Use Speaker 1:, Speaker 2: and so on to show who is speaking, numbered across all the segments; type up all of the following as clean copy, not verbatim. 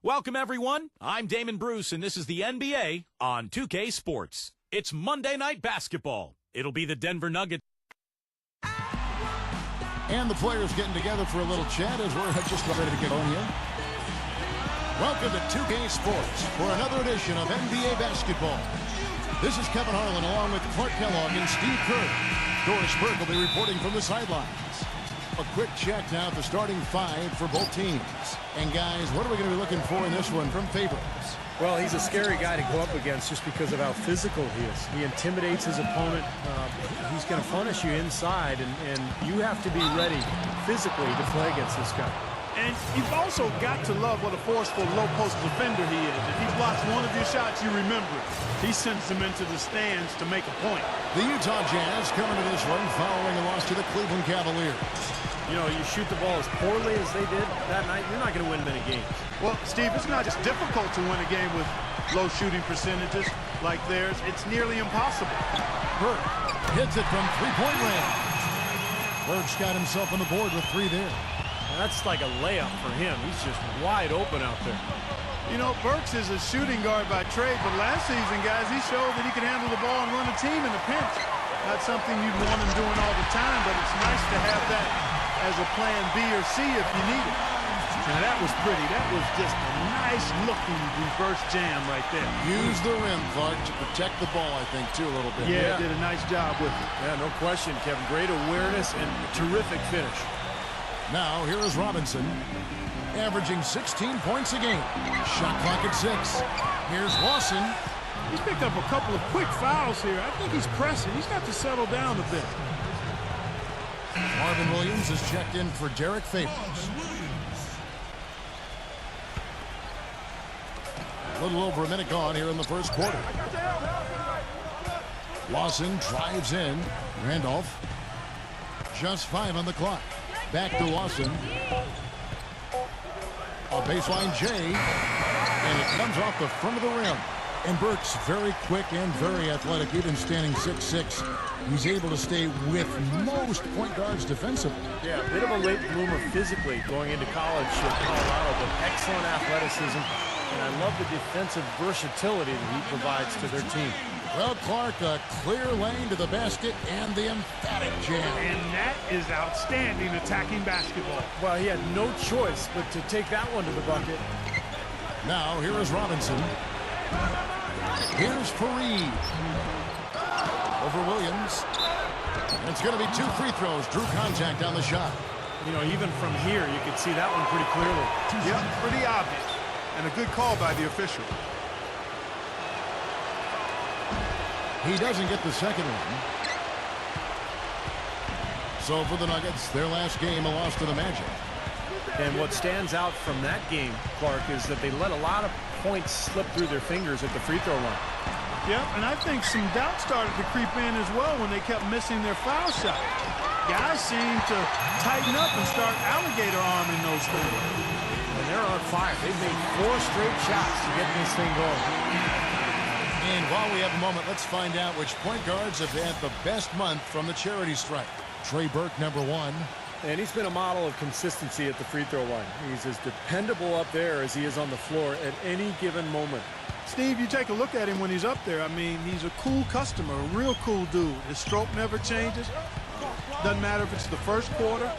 Speaker 1: Welcome, everyone. I'm Damon Bruce, and this is the NBA on 2K Sports. It's Monday Night Basketball. It'll be the Denver Nuggets.
Speaker 2: And the players getting together for a little chat as we're just ready to get on here. Welcome to 2K Sports for another edition of NBA Basketball. This is Kevin Harlan along with Clark Kellogg and Steve Kerr. Doris Burke will be reporting from the sidelines. A quick check now at the starting five for both teams. And guys, what are we going to be looking for in this one from Favors?
Speaker 3: Well, he's a scary guy to go up against just because of how physical he is. He intimidates his opponent. He's going to punish you inside, and you have to be ready physically to play against this guy.
Speaker 4: And you've also got to love what a forceful low-post defender he is. If he blocks one of your shots, you remember it. He sends them into the stands to make a point.
Speaker 2: The Utah Jazz coming to this one following a loss to the Cleveland Cavaliers.
Speaker 3: You know, you shoot the ball as poorly as they did that night, you're not going to win many games.
Speaker 4: Well, Steve, it's not just difficult to win a game with low shooting percentages like theirs. It's nearly impossible.
Speaker 2: Burke hits it from three-point range. Burke's got himself on the board with three there.
Speaker 3: That's like a layup for him. He's just wide open out there.
Speaker 4: You know, Burks is a shooting guard by trade, but last season, guys, he showed that he could handle the ball and run a team in a pinch. Not something you'd want him doing all the time, but it's nice to have that as a plan B or C if you need it. Now, that was pretty. That was just a nice-looking reverse jam right there.
Speaker 2: Use the rim, Clark, to protect the ball, I think, too, a little bit.
Speaker 4: Yeah, did a nice job with it.
Speaker 3: Yeah, no question, Kevin. Great awareness and terrific finish.
Speaker 2: Now, here is Robinson, averaging 16 points a game. Shot clock at 6. Here's Lawson.
Speaker 4: He's picked up a couple of quick fouls here. I think he's pressing. He's got to settle down a bit.
Speaker 2: Marvin Williams is checked in for Derek Favors. A little over a minute gone here in the first quarter. Lawson drives in. Randolph. Just 5 on the clock. Back to Lawson. A baseline J. And it comes off the front of the rim. And Burke's very quick and very athletic, even standing 6'6". He's able to stay with most point guards defensively.
Speaker 3: Yeah, a bit of a late bloomer physically going into college at Colorado, but excellent athleticism. And I love the defensive versatility that he provides to their team.
Speaker 2: Well, Clark, a clear lane to the basket and the emphatic jam.
Speaker 4: And that is outstanding attacking basketball.
Speaker 3: Well, he had no choice but to take that one to the bucket.
Speaker 2: Now, here is Robinson. Here's Fareed. Over Williams. And it's going to be 2 free throws. Drew contact on the shot.
Speaker 3: You know, even from here, you can see that one pretty clearly.
Speaker 4: Yep, pretty obvious. And a good call by the official.
Speaker 2: He doesn't get the second one. So for the Nuggets, their last game, a loss to the Magic.
Speaker 3: And what stands out from that game, Clark, is that they let a lot of points slip through their fingers at the free throw line.
Speaker 4: Yep, and I think some doubt started to creep in as well when they kept missing their foul shot. Guys seem to tighten up and start alligator arming those things.
Speaker 3: And they're on fire. They've made 4 straight shots to get this thing going.
Speaker 2: And while we have a moment, let's find out which point guards have had the best month from the charity strike. Trey Burke, number 1.
Speaker 3: And he's been a model of consistency at the free throw line. He's as dependable up there as he is on the floor at any given moment.
Speaker 4: Steve, you take a look at him when he's up there. I mean, he's a cool customer, a real cool dude. His stroke never changes. Doesn't matter if it's the first quarter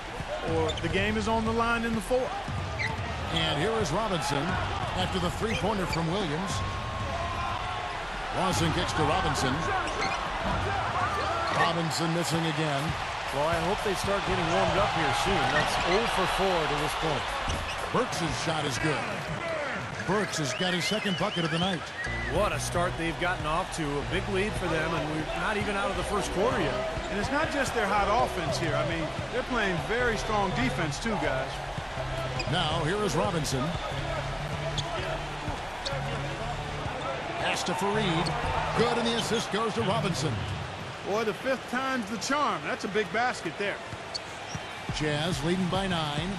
Speaker 4: or the game is on the line in the fourth.
Speaker 2: And here is Robinson after the three-pointer from Williams. Lawson kicks to Robinson. Robinson missing again.
Speaker 3: Well, I hope they start getting warmed up here soon. That's 0 for 4 to this point.
Speaker 2: Burks' shot is good. Burks has got his second bucket of the night.
Speaker 3: What a start they've gotten off to. A big lead for them, and we're not even out of the first quarter yet.
Speaker 4: And it's not just their hot offense here. I mean, they're playing very strong defense too, guys.
Speaker 2: Now, here is Robinson. Pass to Fareed. Good, and the assist goes to Robinson.
Speaker 4: Boy, the 5th time's the charm. That's a big basket there.
Speaker 2: Jazz leading by 9.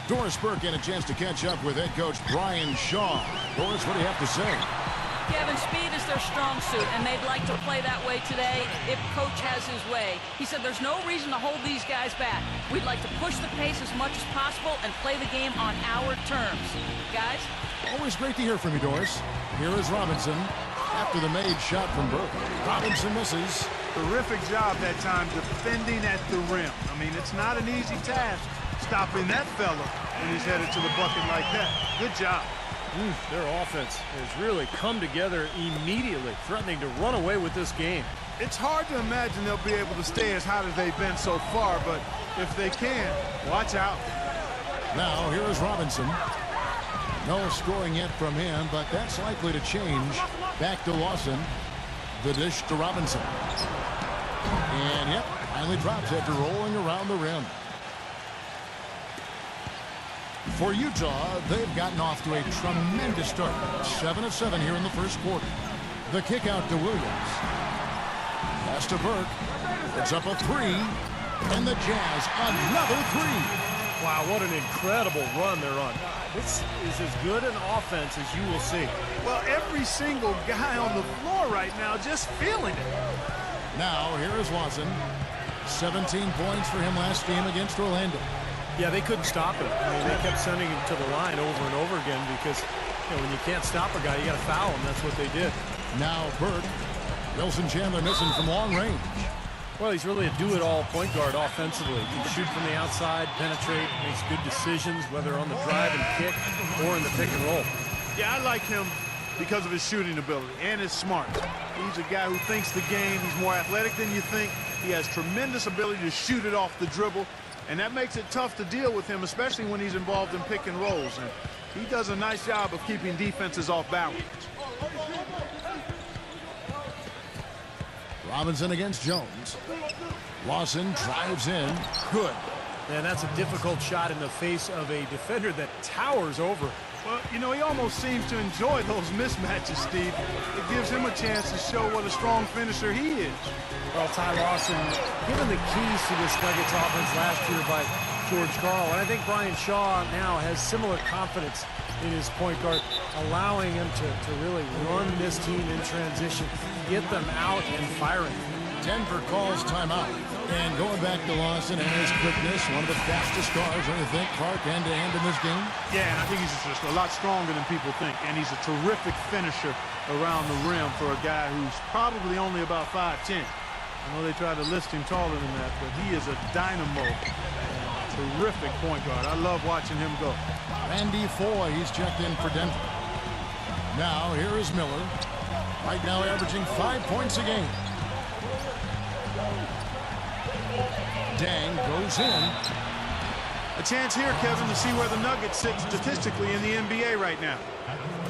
Speaker 2: Doris Burke had a chance to catch up with head coach Brian Shaw. Doris, what do you have to say?
Speaker 5: Kevin, speed is their strong suit, and they'd like to play that way today if coach has his way. He said there's no reason to hold these guys back. We'd like to push the pace as much as possible and play the game on our terms. Guys,
Speaker 2: Always great to hear from you, Doris. Here is Robinson after the made shot from Burke. Robinson misses.
Speaker 4: Terrific job that time defending at the rim. I mean, it's not an easy task stopping that fella when he's headed to the bucket like that. Good job.
Speaker 3: Their offense has really come together immediately, threatening to run away with this game.
Speaker 4: It's hard to imagine they'll be able to stay as hot as they've been so far, but if they can, watch out.
Speaker 2: Now, here is Robinson. No scoring yet from him, but that's likely to change. Back to Lawson. The dish to Robinson. And, yep, finally drops after rolling around the rim. For Utah, they've gotten off to a tremendous start. 7 of 7 here in the first quarter. The kick out to Williams. Pass to Burke. It's up a 3. And the Jazz, another 3.
Speaker 3: Wow, what an incredible run they're on. This is as good an offense as you will see.
Speaker 4: Well, every single guy on the floor right now just feeling it.
Speaker 2: Now, here is Lawson. 17 points for him last game against Orlando.
Speaker 3: Yeah, they couldn't stop him. I mean, they kept sending him to the line over and over again because, you know, when you can't stop a guy, you got to foul him. That's what they did.
Speaker 2: Now Burke. Wilson Chandler missing from long range.
Speaker 3: Well, he's really a do-it-all point guard offensively. He can shoot from the outside, penetrate, makes good decisions, whether on the drive and kick or in the pick and roll.
Speaker 4: Yeah, I like him because of his shooting ability and his smarts. He's a guy who thinks the game. He's more athletic than you think. He has tremendous ability to shoot it off the dribble, and that makes it tough to deal with him, especially when he's involved in pick and rolls. And he does a nice job of keeping defenses off balance.
Speaker 2: Robinson against Jones. Lawson drives in. Good.
Speaker 3: And that's a difficult shot in the face of a defender that towers over.
Speaker 4: Well, you know, he almost seems to enjoy those mismatches, Steve. It gives him a chance to show what a strong finisher he is.
Speaker 3: Well, Ty Lawson given the keys to this Nuggets offense last year by George Karl. And I think Brian Shaw now has similar confidence in his point guard, allowing him to really run this team in transition, get them out and firing.
Speaker 2: Denver calls timeout. And going back to Lawson and his quickness, one of the fastest stars, don't you think, Clark, end-to-end in this game?
Speaker 4: Yeah, and I think he's just a lot stronger than people think, and he's a terrific finisher around the rim for a guy who's probably only about 5'10". I know they try to list him taller than that, but he is a dynamo. Terrific point guard. I love watching him go.
Speaker 2: Randy Foye, he's checked in for Denver. Now, here is Miller. Right now averaging 5 points a game. Dang goes in.
Speaker 4: A chance here, Kevin, to see where the Nuggets sit statistically in the NBA right now.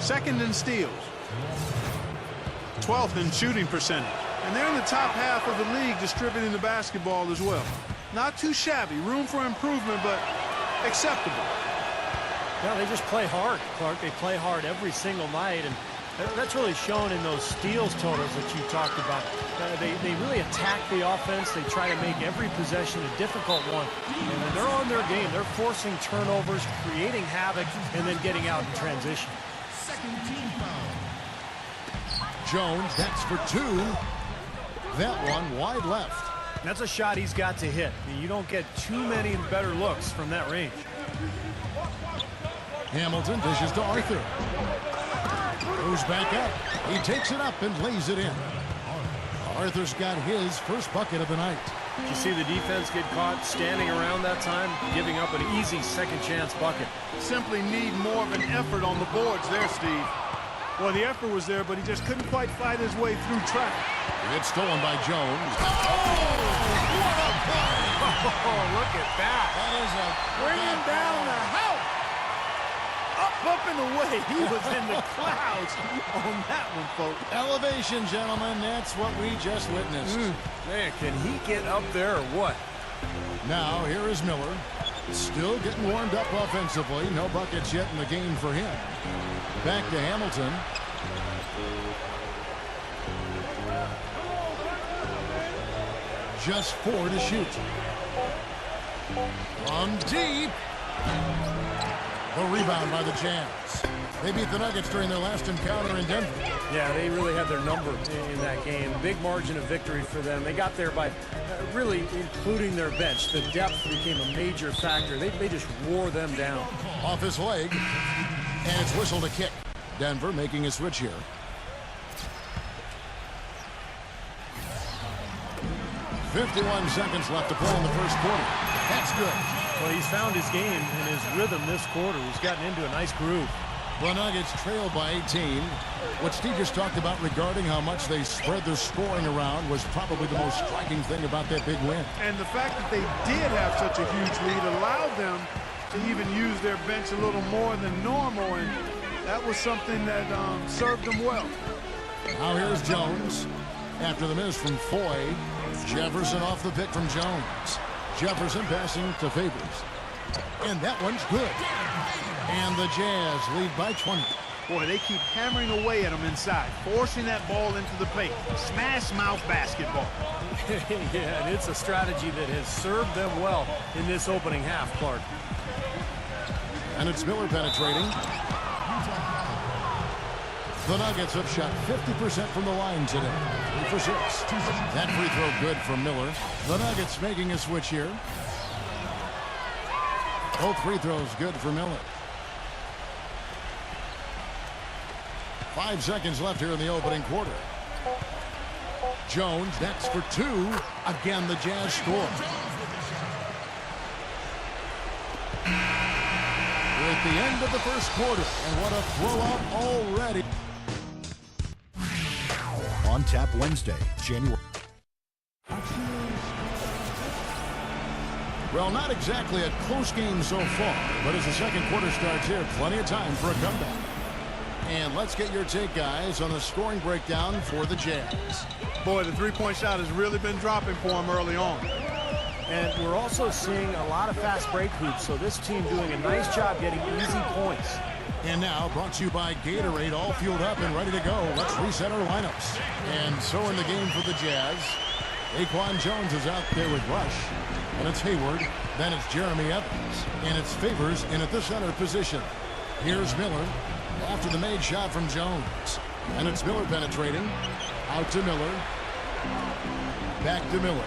Speaker 4: Second in steals. 12th in shooting percentage. And they're in the top half of the league distributing the basketball as well. Not too shabby. Room for improvement, but acceptable.
Speaker 3: Yeah, they just play hard, Clark. They play hard every single night, and that's really shown in those steals totals that you talked about. They really attack the offense. They try to make every possession a difficult one. And when they're on their game, they're forcing turnovers, creating havoc, and then getting out in transition.
Speaker 2: Jones, that's for 2. That one wide left.
Speaker 3: That's a shot he's got to hit. You don't get too many better looks from that range.
Speaker 2: Hamilton dishes to Arthur. Goes back up. He takes it up and lays it in. Arthur's got his first bucket of the night.
Speaker 3: Did you see the defense get caught standing around that time, giving up an easy second chance bucket?
Speaker 4: Simply need more of an effort on the boards there, Steve. Well, the effort was there, but he just couldn't quite fight his way through traffic.
Speaker 2: It's stolen by Jones. Oh, what a play!
Speaker 3: Oh, look at that.
Speaker 2: That is a
Speaker 4: bringing down the house. Up and away. He was in the clouds on that one, folks.
Speaker 2: Elevation, gentlemen. That's what we just witnessed.
Speaker 3: Man, can he get up there or what?
Speaker 2: Now, here is Miller. Still getting warmed up offensively. No buckets yet in the game for him. Back to Hamilton. Just 4 to shoot. From deep. The rebound by the Jazz. They beat the Nuggets during their last encounter in Denver.
Speaker 3: Yeah, they really had their number in that game. Big margin of victory for them. They got there by really including their bench. The depth became a major factor. They just wore them down.
Speaker 2: Off his leg. And it's whistled a kick. Denver making a switch here. .51 seconds left to play in the first quarter. That's good.
Speaker 3: Well, he's found his game and his rhythm this quarter. He's gotten into a nice groove.
Speaker 2: The Nuggets trailed by 18. What Steve just talked about regarding how much they spread their scoring around was probably the most striking thing about that big win.
Speaker 4: And the fact that they did have such a huge lead allowed them to even use their bench a little more than normal, and that was something that served them well.
Speaker 2: Now here's Jones. After the miss from Foy, Jefferson off the pick from Jones. Jefferson passing to Favors. And that one's good. And the Jazz lead by 20.
Speaker 4: Boy, they keep hammering away at them inside, forcing that ball into the paint. Smash mouth basketball.
Speaker 3: Yeah, and it's a strategy that has served them well in this opening half, Clark.
Speaker 2: And it's Miller penetrating. The Nuggets have shot 50% from the line today. 3 for 6. That free throw good from Miller. The Nuggets making a switch here. Both free throws good for Miller. 5 seconds left here in the opening quarter. Jones, that's for 2. Again, the Jazz score. We're at the end of the first quarter, and what a blowout already.
Speaker 6: On Tap Wednesday, January.
Speaker 2: Well, not exactly a close game so far, but as the second quarter starts here, plenty of time for a comeback. And let's get your take, guys, on the scoring breakdown for the Jazz.
Speaker 4: Boy, the three-point shot has really been dropping for them early on.
Speaker 3: And we're also seeing a lot of fast break hoops, so this team doing a nice job getting easy points.
Speaker 2: And now, brought to you by Gatorade, all fueled up and ready to go. Let's reset our lineups. And so in the game for the Jazz, Daquan Jones is out there with Rush. And it's Hayward. Then it's Jeremy Evans. And it's Favors in at the center position. Here's Miller after the made shot from Jones. And it's Miller penetrating. Out to Miller. Back to Miller.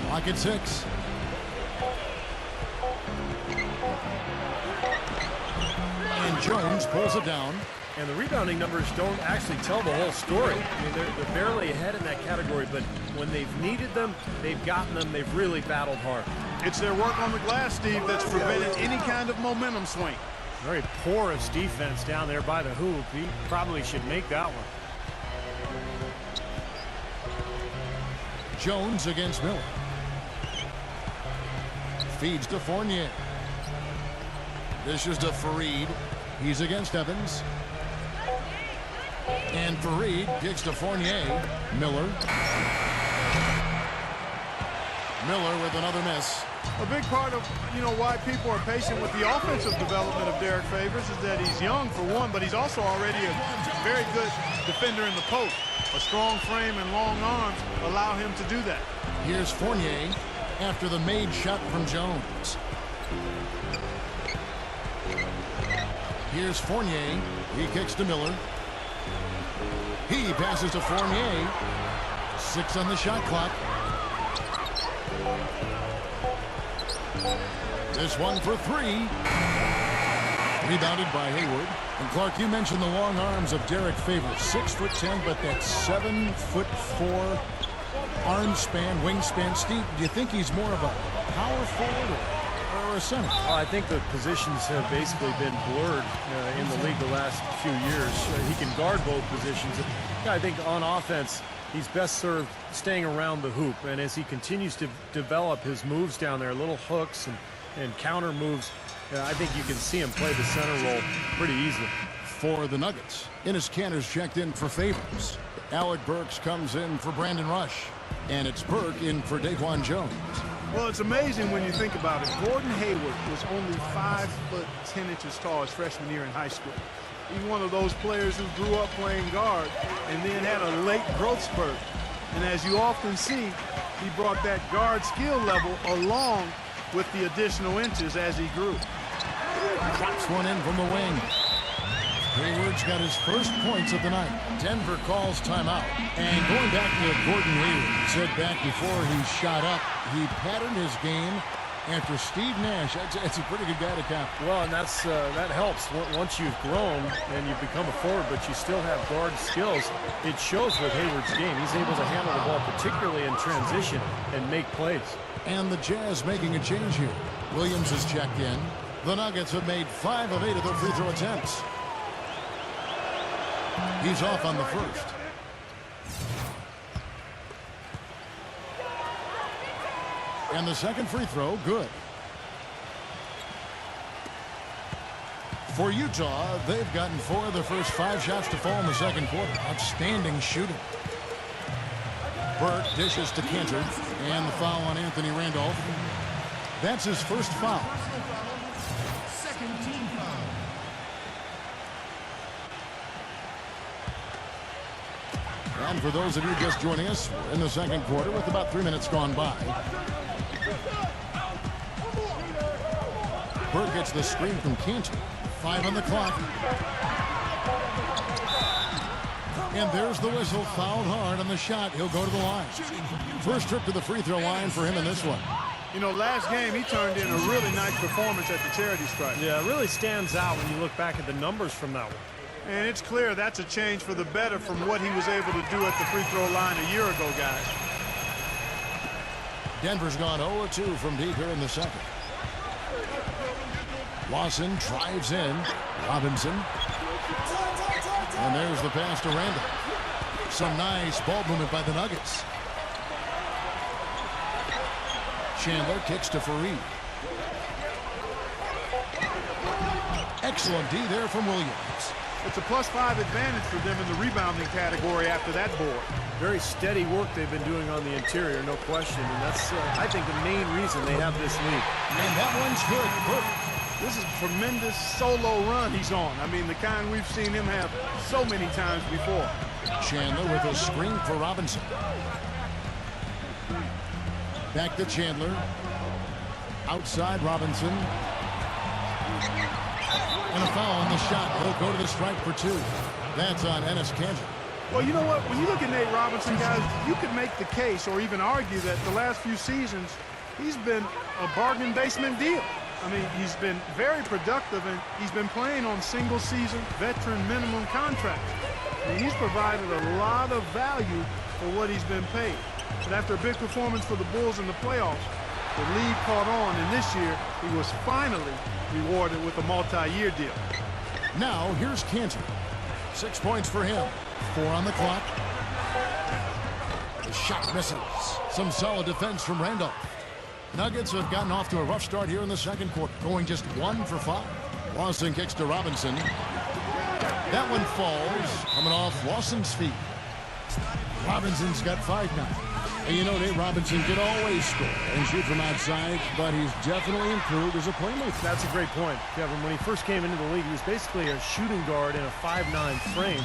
Speaker 2: Clock at 6. And Jones pulls it down.
Speaker 3: And the rebounding numbers don't actually tell the whole story. I mean, they're barely ahead in that category, but when they've needed them, they've gotten them. They've really battled hard.
Speaker 4: It's their work on the glass, Steve, that's prevented any kind of momentum swing.
Speaker 3: Very porous defense down there by the hoop. He probably should make that one.
Speaker 2: Jones against Miller. Feeds to Fournier. This is to Fareed. He's against Evans. And Fareed kicks to Fournier. Miller. Miller with another miss.
Speaker 4: A big part of, why people are patient with the offensive development of Derek Favors is that he's young, for one, but he's also already a very good defender in the post. A strong frame and long arms allow him to do that.
Speaker 2: Here's Fournier after the made shot from Jones. Here's Fournier. He kicks to Miller. He passes to Fournier. 6 on the shot clock. This one for 3. Rebounded by Hayward. And Clark, you mentioned the long arms of Derek Favors. 6'10", but that 7'4" arm span, wingspan. Steve, do you think he's more of a power forward or a center?
Speaker 3: I think the positions have basically been blurred in the league the last few years. He can guard both positions. I think on offense, he's best served staying around the hoop. And as he continues to develop his moves down there, little hooks and counter moves, I think you can see him play the center role pretty easily.
Speaker 2: For the Nuggets, Enes Kanter's checked in for Favors. Alec Burks comes in for Brandon Rush. And it's Burke in for Daquan Jones.
Speaker 4: Well, it's amazing when you think about it. Gordon Hayward was only 5'10" tall his freshman year in high school. He's one of those players who grew up playing guard and then had a late growth spurt. And as you often see, he brought that guard skill level along with the additional inches as he grew.
Speaker 2: Drops one in from the wing. Hayward's got his first points of the night. Denver calls timeout. And going back to Gordon Hayward, he said back before he shot up, he patterned his game After Steve Nash, that's a pretty good guy to count.
Speaker 3: Well, and that helps. Once you've grown and you've become a forward, but you still have guard skills, it shows with Hayward's game. He's able to handle the ball, particularly in transition, and make plays.
Speaker 2: And the Jazz making a change here. Williams is checked in. The Nuggets have made 5 of 8 of their free throw attempts. He's off on the first. And the second free throw, good. For Utah, they've gotten 4 of their first 5 shots to fall in the second quarter. Outstanding shooting. Burke dishes to Cantor, and the foul on Anthony Randolph. That's his first foul.
Speaker 6: Second team foul.
Speaker 2: And for those of you just joining us, we're in the second quarter with about 3 minutes gone by. Burke gets the screen from Cantor. 5 on the clock. And there's the whistle. Fouled hard on the shot. He'll go to the line. First trip to the free throw line for him in this one.
Speaker 4: You know, last game he turned in a really nice performance at the charity stripe.
Speaker 3: Yeah, it really stands out when you look back at the numbers from that one.
Speaker 4: And it's clear that's a change for the better from what he was able to do at the free throw line a year ago, guys.
Speaker 2: Denver's gone 0-2 from deep here in the second. Lawson drives in. Robinson. And there's the pass to Randall. Some nice ball movement by the Nuggets. Chandler kicks to Fareed. Excellent D there from Williams.
Speaker 4: It's a +5 advantage for them in the rebounding category after that board.
Speaker 3: Very steady work they've been doing on the interior, no question. And that's, I think, the main reason they have this lead.
Speaker 2: And that one's good.
Speaker 4: This is a tremendous solo run he's on. I mean, the kind we've seen him have so many times before.
Speaker 2: Chandler with a screen for Robinson. Back to Chandler. Outside Robinson. And a foul on the shot. He'll go to the stripe for 2. That's on Enes Kanter.
Speaker 4: Well, you know what? When you look at Nate Robinson, guys, you could make the case or even argue that the last few seasons he's been a bargain basement deal. I mean, he's been very productive, and he's been playing on single-season veteran minimum contracts. And he's provided a lot of value for what he's been paid. But after a big performance for the Bulls in the playoffs, the league caught on, and this year he was finally rewarded with a multi-year deal.
Speaker 2: Now, here's Cantor. 6 points for him. 4 on the clock. The shot misses. Some solid defense from Randolph. Nuggets have gotten off to a rough start here in the second quarter, going just 1 for 5. Lawson kicks to Robinson. That one falls, coming off Lawson's feet. Robinson's got 5 now. And you know, Nate Robinson can always score and shoot from outside, but he's definitely improved as a playmaker.
Speaker 3: That's a great point, Kevin. When he first came into the league, he was basically a shooting guard in a 5'9" frame.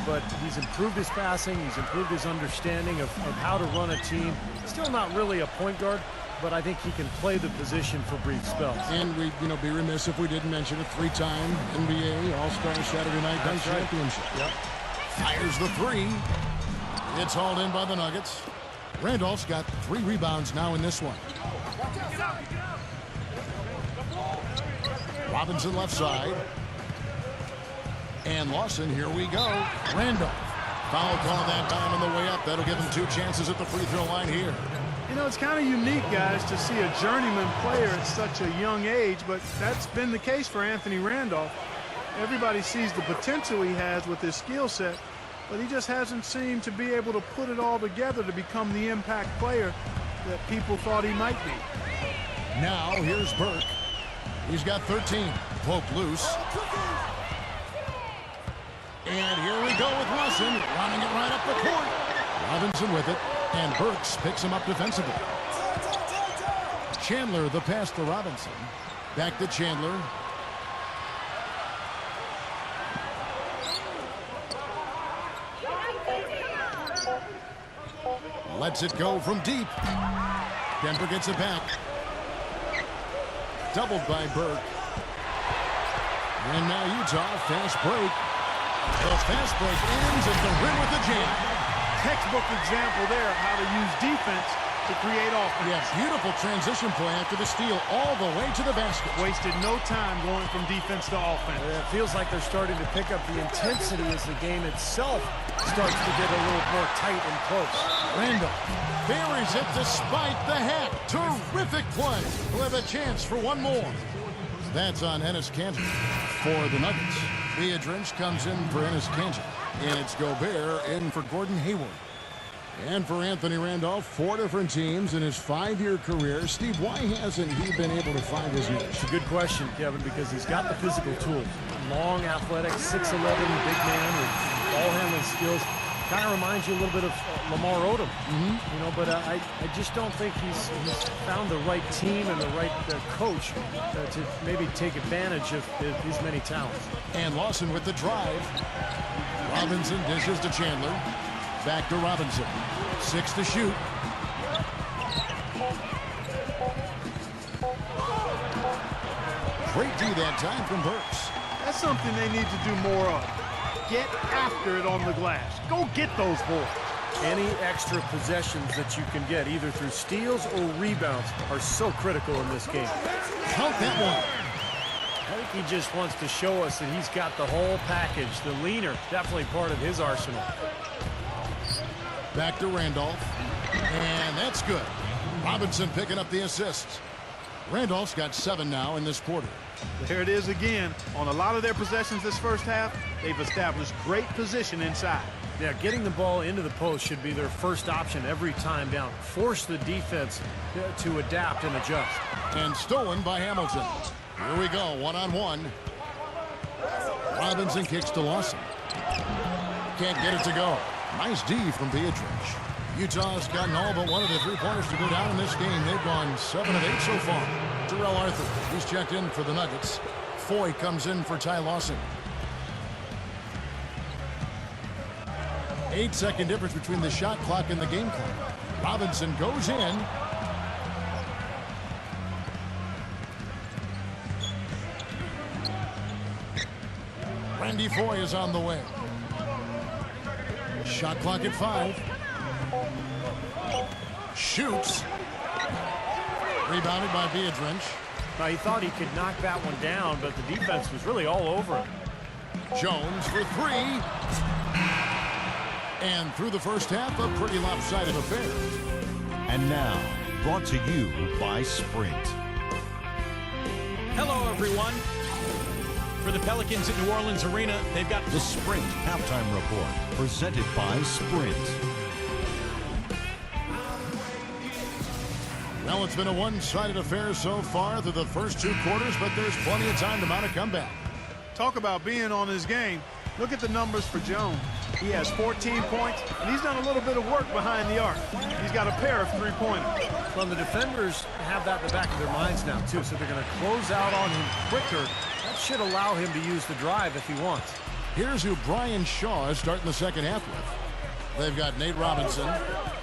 Speaker 3: But he's improved his passing, he's improved his understanding of how to run a team. Still not really a point guard, but I think he can play the position for brief spells.
Speaker 2: And we'd be remiss if we didn't mention a 3-time NBA All-Star Saturday Night Dunk Championship.
Speaker 3: Yep.
Speaker 2: Fires the 3. It's hauled in by the Nuggets. Randolph's got 3 rebounds now in this one. Robinson left side. And Lawson, here we go. Randolph. Foul call that time on the way up. That'll give him 2 chances at the free throw line here.
Speaker 4: You know, it's kind of unique, guys, to see a journeyman player at such a young age, but that's been the case for Anthony Randolph. Everybody sees the potential he has with his skill set, but he just hasn't seemed to be able to put it all together to become the impact player that people thought he might be.
Speaker 2: Now, here's Burke. He's got 13. Poke loose. And here we go with Lawson, running it right up the court. Robinson with it, and Burks picks him up defensively. Chandler, the pass to Robinson. Back to Chandler. Lets it go from deep. Denver gets it back. Doubled by Burke. And now Utah, fast break. The fast break ends at the rim with the jam.
Speaker 4: Textbook example there of how to use defense to create offense.
Speaker 2: Yeah, beautiful transition play after the steal all the way to the basket.
Speaker 4: Wasted no time going from defense to offense.
Speaker 3: It feels like they're starting to pick up the intensity as the game itself starts to get a little more tight and close.
Speaker 2: Randall buries it despite the hack. Terrific play. We'll have a chance for one more. That's on Enes Kanter for the Nuggets. Beadrinch comes in for Enes Kanter. And it's Gobert in for Gordon Hayward. And for Anthony Randolph, 4 different teams in his 5-year career. Steve, why hasn't he been able to find his niche?
Speaker 3: It's a good question, Kevin, because he's got the physical tools. Long, athletic, 6'11", big man with ball handling skills. Kind of reminds you a little bit of Lamar Odom, you know. But I just don't think he's found the right team and the right coach to maybe take advantage of his many talents.
Speaker 2: And Lawson with the drive. Robinson dishes to Chandler. Back to Robinson. 6 to shoot. Great D that time from Burks.
Speaker 4: That's something they need to do more of. Get after it on the glass. Go get those boys.
Speaker 3: Any extra possessions that you can get, either through steals or rebounds, are so critical in this game.
Speaker 2: Count that one.
Speaker 3: I think he just wants to show us that he's got the whole package. The leaner, definitely part of his arsenal.
Speaker 2: Back to Randolph. And that's good. Robinson picking up the assists. Randolph's got 7 now in this quarter.
Speaker 4: There it is again. On a lot of their possessions this first half, they've established great position inside.
Speaker 3: Yeah, getting the ball into the post should be their first option every time down. Force the defense to adapt and adjust.
Speaker 2: And stolen by Hamilton. Here we go, one-on-one. Robinson kicks to Lawson. Can't get it to go. Nice D from Beatrice. Utah's gotten all but one of the 3-pointers to go down in this game. They've gone 7 of 8 so far. Terrell Arthur, he's checked in for the Nuggets. Foy comes in for Ty Lawson. 8-second difference between the shot clock and the game clock. Robinson goes in. Randy Foy is on the way. Shot clock at 5. Shoots. Rebounded by Beadrinch.
Speaker 3: Now, he thought he could knock that one down, but the defense was really all over him.
Speaker 2: Jones for 3. And through the first half, a pretty lopsided affair.
Speaker 7: And now, brought to you by Sprint.
Speaker 1: Hello, everyone. For the Pelicans at New Orleans Arena, they've got
Speaker 7: The Sprint Halftime Report, presented by Sprint.
Speaker 2: Well, it's been a one-sided affair so far through the first 2 quarters, but there's plenty of time to mount a comeback.
Speaker 4: Talk about being on his game. Look at the numbers for Jones. He has 14 points, and he's done a little bit of work behind the arc. He's got a pair of 3-pointers.
Speaker 3: Well, the defenders have that in the back of their minds now, too, so they're going to close out on him quicker. That should allow him to use the drive if he wants.
Speaker 2: Here's who Brian Shaw is starting the second half with. They've got Nate Robinson.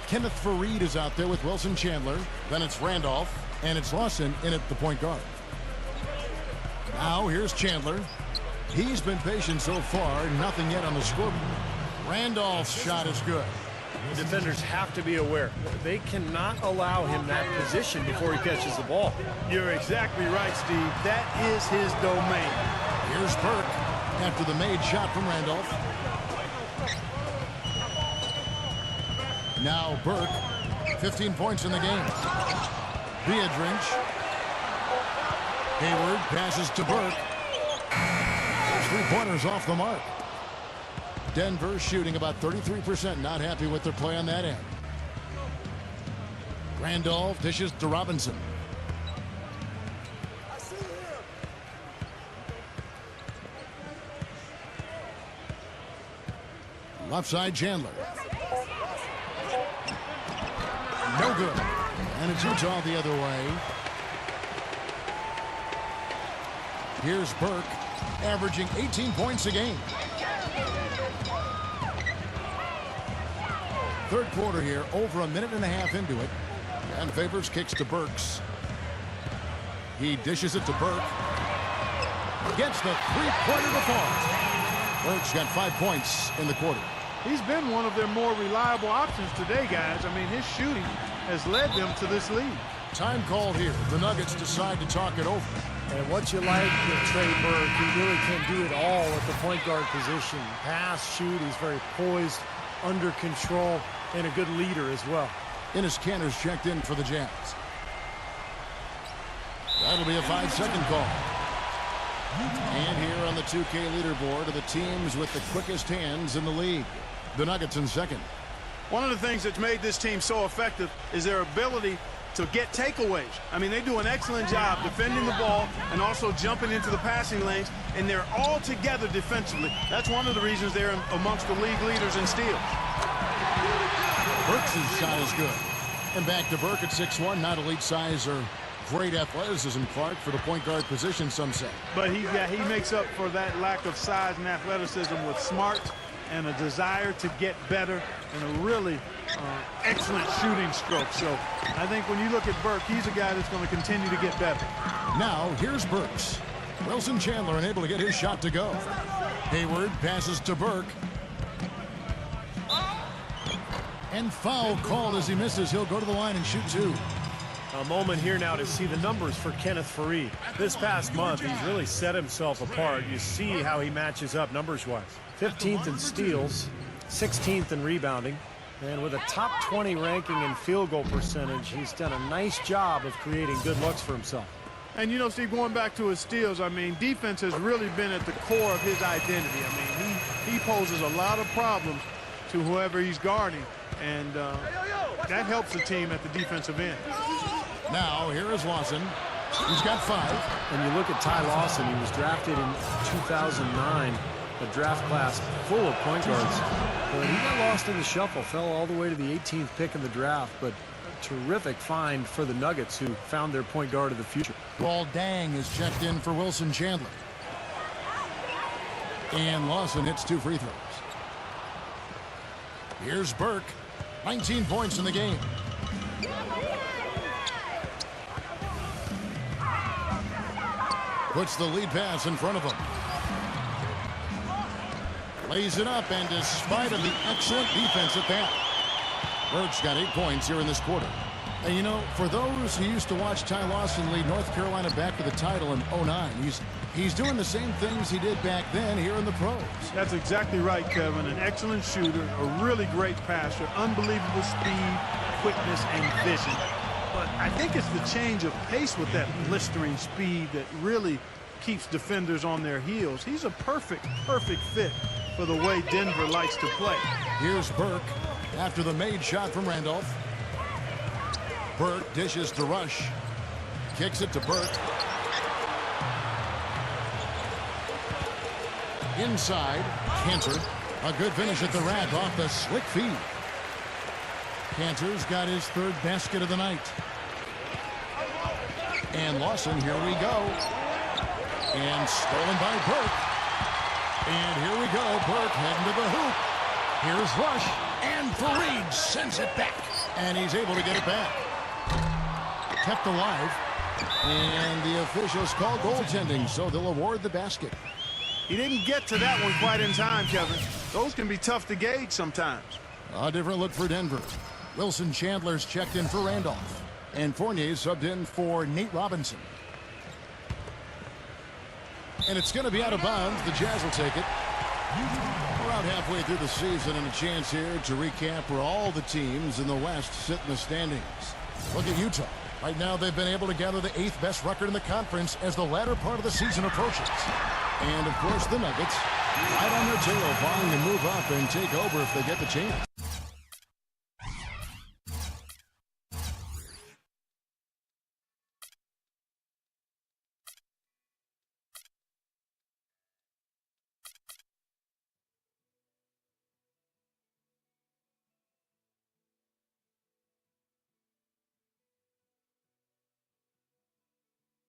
Speaker 2: Kenneth Faried is out there with Wilson Chandler. Then it's Randolph, and it's Lawson in at the point guard. Now here's Chandler. He's been patient so far, nothing yet on the scoreboard. Randolph's shot is good.
Speaker 3: The defenders have to be aware. They cannot allow him that position before he catches the ball.
Speaker 4: You're exactly right, Steve. That is his domain.
Speaker 2: Here's Burke after the made shot from Randolph. Now Burke, 15 points in the game. Beadrinch. Hayward passes to Burke. 3-pointers off the mark. Denver shooting about 33%. Not happy with their play on that end. Randolph dishes to Robinson. Left side Chandler. No good. And it's Utah the other way. Here's Burke, averaging 18 points a game. Third quarter here, over a minute and a half into it. And Favors kicks to Burks. He dishes it to Burke. Gets the 3-pointer to fall. Burks got 5 points in the quarter.
Speaker 4: He's been one of their more reliable options today, guys. I mean, his shooting has led them to this lead.
Speaker 2: Time called here. The Nuggets decide to talk it over.
Speaker 3: And what you like with Trey Burke, he really can do it all at the point guard position. Pass, shoot, he's very poised, under control, and a good leader as well.
Speaker 2: Enes Kanter's checked in for the Jazz. That'll be a 5-second call. And here on the 2K leaderboard are the teams with the quickest hands in the league. The Nuggets in second.
Speaker 4: One of the things that's made this team so effective is their ability to get takeaways. I mean, they do an excellent job defending the ball and also jumping into the passing lanes, and they're all together defensively. That's one of the reasons they're amongst the league leaders in steals.
Speaker 2: Burks' shot is good. And back to Burke at 6'1", not elite size or great athleticism, Clark, for the point guard position, some say.
Speaker 4: But he makes up for that lack of size and athleticism with smart and a desire to get better and a really excellent shooting stroke. So I think when you look at Burke, he's a guy that's going to continue to get better.
Speaker 2: Now here's Burks. Wilson Chandler unable to get his shot to go. Hayward passes to Burke. And foul called as he misses. He'll go to the line and shoot two.
Speaker 3: A moment here now to see the numbers for Kenneth Faried. This past month, he's really set himself apart. You see how he matches up numbers-wise. 15th in steals, 16th in rebounding, and with a top 20 ranking in field goal percentage, he's done a nice job of creating good looks for himself.
Speaker 4: And, you know, Steve, going back to his steals, I mean, defense has really been at the core of his identity. I mean, he poses a lot of problems to whoever he's guarding, and that helps the team at the defensive end.
Speaker 2: Now, here is Lawson. He's got 5.
Speaker 3: And you look at Ty Lawson, he was drafted in 2009, a draft class full of point guards. But he got lost in the shuffle, fell all the way to the 18th pick in the draft, but a terrific find for the Nuggets, who found their point guard of the future.
Speaker 2: Paul Dang is checked in for Wilson Chandler. And Lawson hits 2 free throws. Here's Burke. 19 points in the game. Puts the lead pass in front of him. Lays it up, and despite of the excellent defense at that, Burke's got 8 points here in this quarter. And you know, for those who used to watch Ty Lawson lead North Carolina back to the title in '09, he's doing the same things he did back then here in the pros.
Speaker 4: That's exactly right, Kevin. An excellent shooter, a really great passer, unbelievable speed, quickness, and vision. But I think it's the change of pace with that blistering speed that really keeps defenders on their heels. He's a perfect fit for the way Denver likes to play.
Speaker 2: Here's Burke after the made shot from Randolph. Burke dishes to Rush. Kicks it to Burke. Inside, Kanter. A good finish at the rack off the slick feed. Kanter's got his 3rd basket of the night. And Lawson, here we go. And stolen by Burke. And here we go. Burke heading to the hoop. Here's Rush. And Faried sends it back. And he's able to get it back. Kept alive. And the officials call goaltending, so they'll award the basket.
Speaker 4: He didn't get to that one quite in time, Kevin. Those can be tough to gauge sometimes.
Speaker 2: A different look for Denver. Wilson Chandler's checked in for Randolph. And Fournier subbed in for Nate Robinson. And it's going to be out of bounds. The Jazz will take it. Around halfway through the season, and a chance here to recap where all the teams in the West sit in the standings. Look at Utah. Right now, they've been able to gather the 8th best record in the conference as the latter part of the season approaches. And, of course, the Nuggets right on their tail, vying to move up and take over if they get the chance.